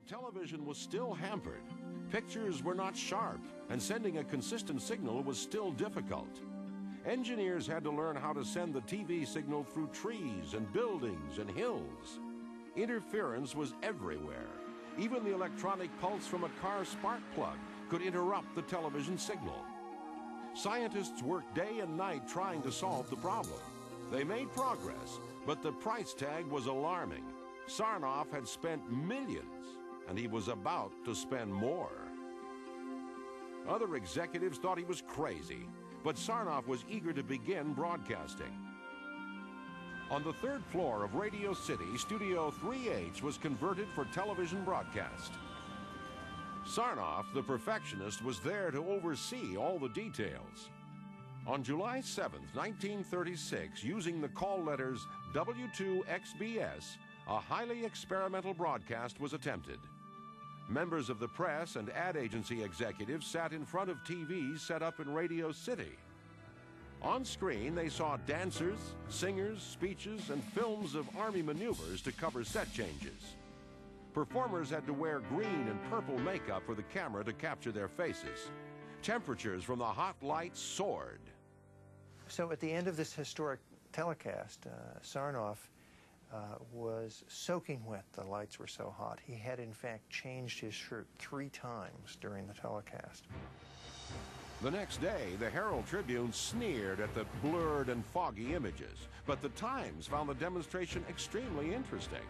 television was still hampered. Pictures were not sharp, and sending a consistent signal was still difficult. Engineers had to learn how to send the TV signal through trees and buildings and hills. Interference was everywhere. Even the electronic pulse from a car spark plug could interrupt the television signal. Scientists worked day and night trying to solve the problem. They made progress, but the price tag was alarming. Sarnoff had spent millions, and he was about to spend more. Other executives thought he was crazy, but Sarnoff was eager to begin broadcasting. On the third floor of Radio City, Studio 3H was converted for television broadcast. Sarnoff, the perfectionist, was there to oversee all the details. On July 7th, 1936, using the call letters W2XBS, a highly experimental broadcast was attempted. Members of the press and ad agency executives sat in front of TVs set up in Radio City. On screen, they saw dancers, singers, speeches, and films of Army maneuvers to cover set changes. Performers had to wear green and purple makeup for the camera to capture their faces. Temperatures from the hot lights soared. So at the end of this historic telecast, Sarnoff was soaking wet. The lights were so hot. He had, in fact, changed his shirt 3 times during the telecast. The next day, the Herald Tribune sneered at the blurred and foggy images, but the Times found the demonstration extremely interesting.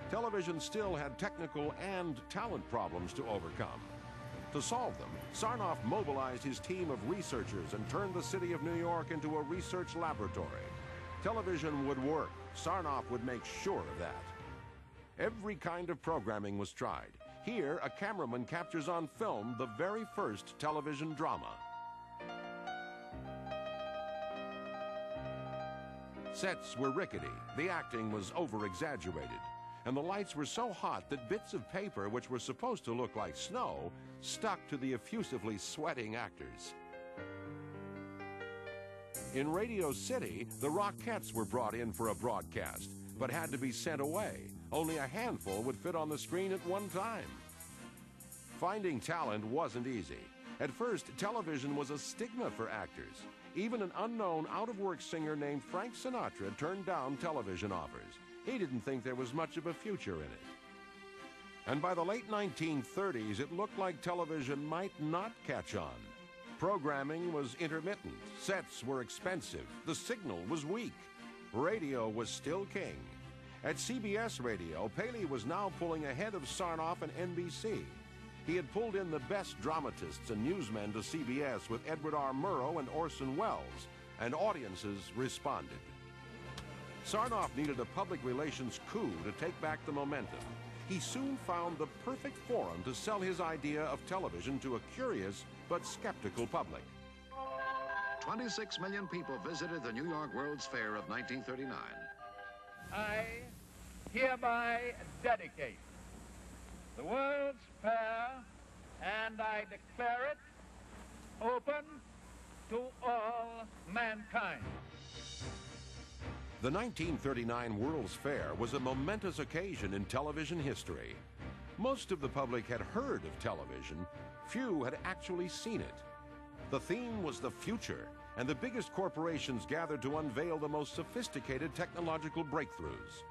Television still had technical and talent problems to overcome. To solve them, Sarnoff mobilized his team of researchers and turned the city of New York into a research laboratory. Television would work. Sarnoff would make sure of that. Every kind of programming was tried. Here, a cameraman captures on film the very first television drama. Sets were rickety, the acting was over-exaggerated, and the lights were so hot that bits of paper which were supposed to look like snow stuck to the effusively sweating actors. In Radio City, the Rockettes were brought in for a broadcast, but had to be sent away. Only a handful would fit on the screen at one time. Finding talent wasn't easy. At first, television was a stigma for actors. Even an unknown out-of-work singer named Frank Sinatra turned down television offers. He didn't think there was much of a future in it. And by the late 1930s, it looked like television might not catch on. Programming was intermittent, sets were expensive, the signal was weak. Radio was still king. At CBS Radio, Paley was now pulling ahead of Sarnoff and NBC. He had pulled in the best dramatists and newsmen to CBS with Edward R. Murrow and Orson Welles, and audiences responded. Sarnoff needed a public relations coup to take back the momentum. He soon found the perfect forum to sell his idea of television to a curious but skeptical public. 26 million people visited the New York World's Fair of 1939. I hereby dedicate the World's Fair, and I declare it open to all mankind. The 1939 World's Fair was a momentous occasion in television history. Most of the public had heard of television. Few had actually seen it. The theme was the future, and the biggest corporations gathered to unveil the most sophisticated technological breakthroughs.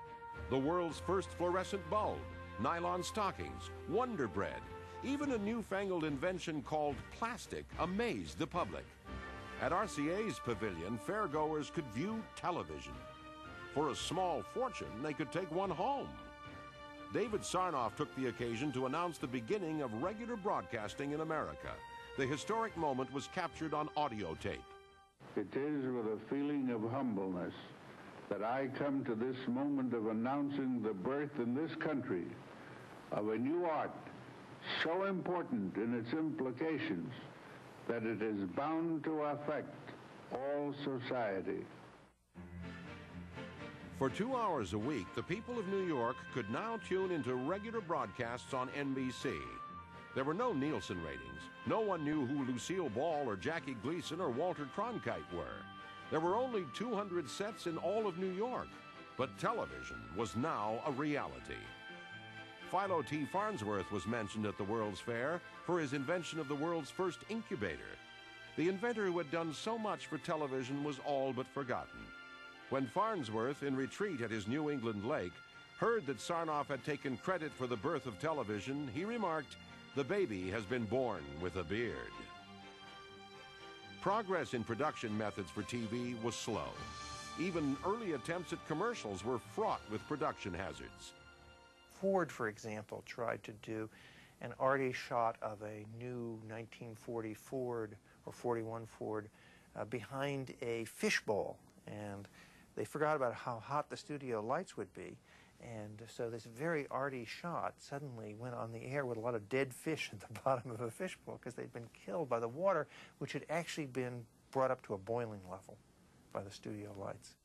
The world's first fluorescent bulb, nylon stockings, Wonder Bread, even a newfangled invention called plastic amazed the public. At RCA's pavilion, fairgoers could view television. For a small fortune, they could take one home. David Sarnoff took the occasion to announce the beginning of regular broadcasting in America. The historic moment was captured on audio tape. It is with a feeling of humbleness that I come to this moment of announcing the birth in this country of a new art so important in its implications that it is bound to affect all society. For 2 hours a week, the people of New York could now tune into regular broadcasts on NBC. There were no Nielsen ratings. No one knew who Lucille Ball or Jackie Gleason or Walter Cronkite were. There were only 200 sets in all of New York, but television was now a reality. Philo T. Farnsworth was mentioned at the World's Fair for his invention of the world's first incubator. The inventor who had done so much for television was all but forgotten. When Farnsworth, in retreat at his New England lake, heard that Sarnoff had taken credit for the birth of television, he remarked, "The baby has been born with a beard." Progress in production methods for TV was slow. Even early attempts at commercials were fraught with production hazards. Ford, for example, tried to do an arty shot of a new 1940 Ford or 41 Ford behind a fishbowl, and they forgot about how hot the studio lights would be, and so this very arty shot suddenly went on the air with a lot of dead fish at the bottom of a fishbowl because they'd been killed by the water, which had actually been brought up to a boiling level by the studio lights.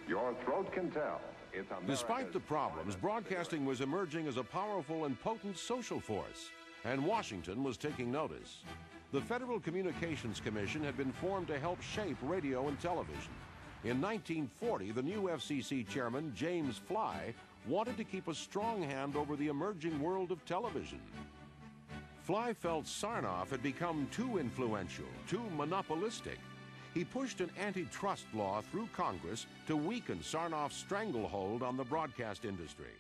Your throat can tell. It's Despite the problems, broadcasting was emerging as a powerful and potent social force, and Washington was taking notice. The Federal Communications Commission had been formed to help shape radio and television. In 1940, the new FCC chairman, James Fly, wanted to keep a strong hand over the emerging world of television. Fly felt Sarnoff had become too influential, too monopolistic. He pushed an antitrust law through Congress to weaken Sarnoff's stranglehold on the broadcast industry.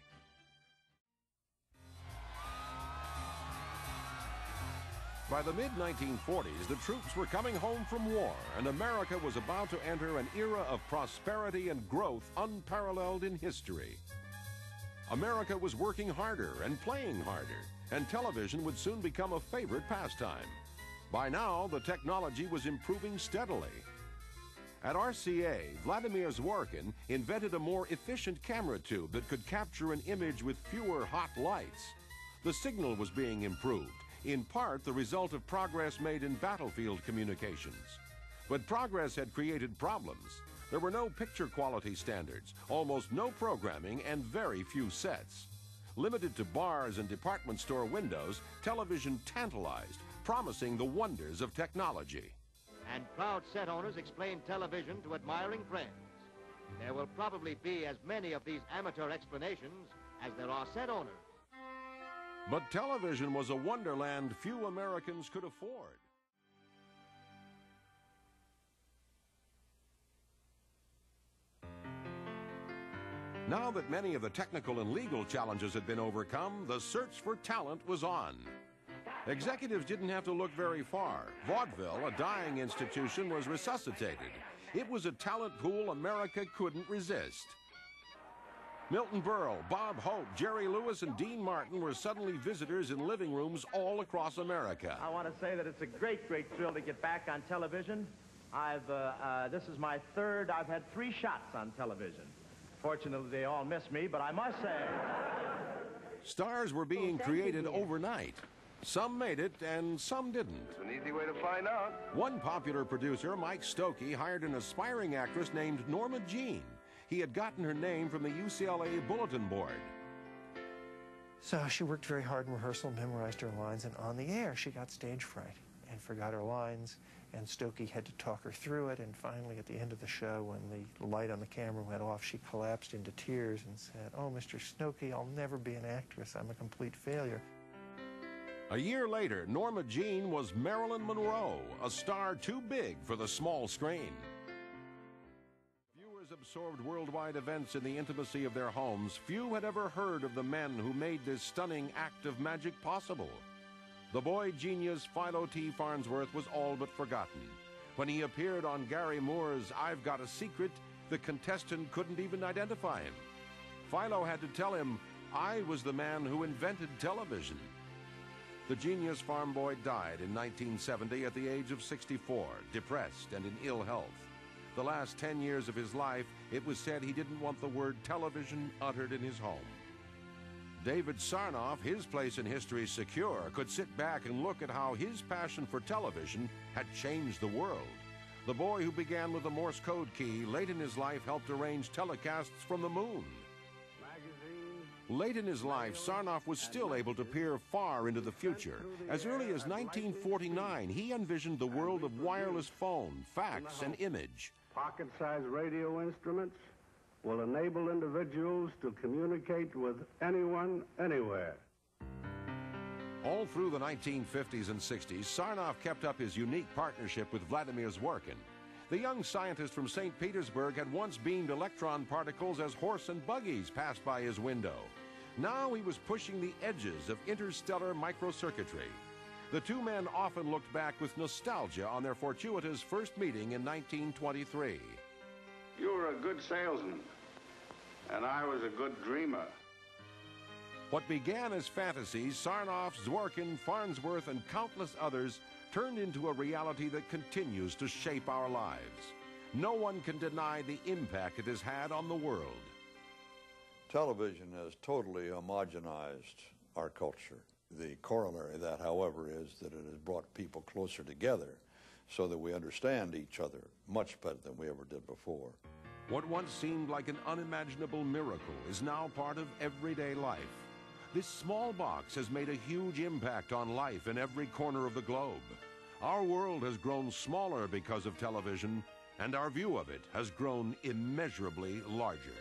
By the mid-1940s, the troops were coming home from war, and America was about to enter an era of prosperity and growth unparalleled in history. America was working harder and playing harder, and television would soon become a favorite pastime. By now, the technology was improving steadily. At RCA, Vladimir Zworykin invented a more efficient camera tube that could capture an image with fewer hot lights. The signal was being improved, in part the result of progress made in battlefield communications. But progress had created problems. There were no picture quality standards, almost no programming, and very few sets. Limited to bars and department store windows, television tantalized, promising the wonders of technology. And proud set owners explain television to admiring friends. There will probably be as many of these amateur explanations as there are set owners. But television was a wonderland few Americans could afford. Now that many of the technical and legal challenges had been overcome, the search for talent was on. Executives didn't have to look very far. Vaudeville, a dying institution, was resuscitated. It was a talent pool America couldn't resist. Milton Berle, Bob Hope, Jerry Lewis, and Dean Martin were suddenly visitors in living rooms all across America. I want to say that it's a great, great thrill to get back on television. This is my third. I've had 3 shots on television. Fortunately, they all miss me, but I must say... Stars were being created overnight. Some made it, and some didn't. It's an easy way to find out. One popular producer, Mike Stokey, hired an aspiring actress named Norma Jean. He had gotten her name from the UCLA bulletin board. So she worked very hard in rehearsal, memorized her lines, and on the air she got stage fright and forgot her lines, and Stokey had to talk her through it, and finally at the end of the show, when the light on the camera went off, she collapsed into tears and said, "Oh, Mr. Stokey, I'll never be an actress. I'm a complete failure." A year later, Norma Jean was Marilyn Monroe, a star too big for the small screen. Viewers absorbed worldwide events in the intimacy of their homes. Few had ever heard of the men who made this stunning act of magic possible. The boy genius Philo T. Farnsworth was all but forgotten. When he appeared on Gary Moore's I've Got a Secret, the contestant couldn't even identify him. Philo had to tell him, "I was the man who invented television." The genius farm boy died in 1970 at the age of 64, depressed and in ill health. The last 10 years of his life, it was said he didn't want the word television uttered in his home. David Sarnoff, his place in history secure, could sit back and look at how his passion for television had changed the world. The boy who began with a Morse code key late in his life helped arrange telecasts from the moon. Late in his life, Sarnoff was still able to peer far into the future. As early as 1949, he envisioned the world of wireless phone, fax, and image. Pocket-sized radio instruments, will enable individuals to communicate with anyone, anywhere. All through the 1950s and 60s, Sarnoff kept up his unique partnership with Vladimir Zworykin. The young scientist from St. Petersburg had once beamed electron particles as horse and buggies passed by his window. Now he was pushing the edges of interstellar microcircuitry. The two men often looked back with nostalgia on their fortuitous first meeting in 1923. You were a good salesman, and I was a good dreamer. What began as fantasies, Sarnoff, Zworykin, Farnsworth, and countless others turned into a reality that continues to shape our lives. No one can deny the impact it has had on the world. Television has totally homogenized our culture. The corollary of that, however, is that it has brought people closer together so that we understand each other much better than we ever did before. What once seemed like an unimaginable miracle is now part of everyday life. This small box has made a huge impact on life in every corner of the globe. Our world has grown smaller because of television, and our view of it has grown immeasurably larger.